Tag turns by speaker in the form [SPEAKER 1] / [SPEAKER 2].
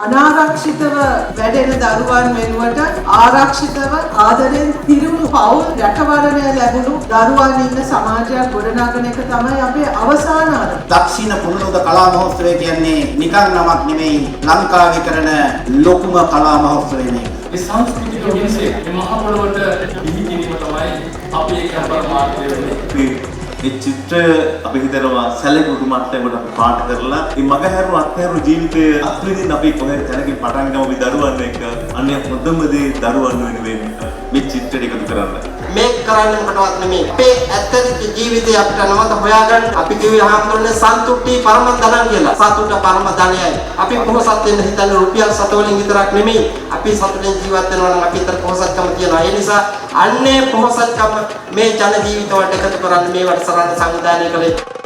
[SPEAKER 1] අනාරක්ෂිතව වැඩෙන දරුවන් වෙනුවට ආරක්ෂිතව ආදරෙන් පිරුණු පවුල් රැකවරණය ලැබුණු දරුවන් ඉන්න සමාජයක් ගොඩනගන එක තමයි අපේ අවසාන අරමුණ.
[SPEAKER 2] දක්ෂිණ පුනරුද කලා මහෝත්සවය කියන්නේ නිකන් නමක් නෙමෙයි ලංකාවේ කරන ලොකුම කලා මහෝත්සවය නේ.
[SPEAKER 3] මේ සංස්කෘතික විනිශ්චය මේ මහ පොළොවට බිහි කිරීම තමයි අපේ එක පරමාර්ථය වෙන්නේ.
[SPEAKER 4] මේ චිත්‍රය අපි හිතනවා සැලකුණු මට්ටමකට අපි පාට කරලා මේ මගහැරු අත්හැරු ජීවිතයේ අත්විඳින්න අපි කොහෙද තැනකින් පටන් ගමු මේ දරුවන් එක්ක අනේ හොඳම දේ දරුවන් වෙනුවෙන් මේ චිත්‍රය එකතු කරන්න.
[SPEAKER 2] මේක කරන්න කොටවත් නෙමෙයි. අපේ ඇත්තට ජීවිතේ අපිට නමත හොයාගන්න අපි කිව්වේ හම්බුනේ සන්තුට්ටි පරම ධනං කියලා. සතුට පරම ධනයයි. අපි පොහොසත් වෙන්න හිතන්නේ රුපියල් 7 වලින් විතරක් නෙමෙයි. අපි සතුටෙන් ජීවත් වෙනවා නම් අපිට පොහොසත්කම තියෙනවා. ඒ නිසා අන්නේ පොහොසත්කම මේ ජන ජීවිත වලට එකතු කරන්න මේ වැඩසටහන සංවිධානය කළේ.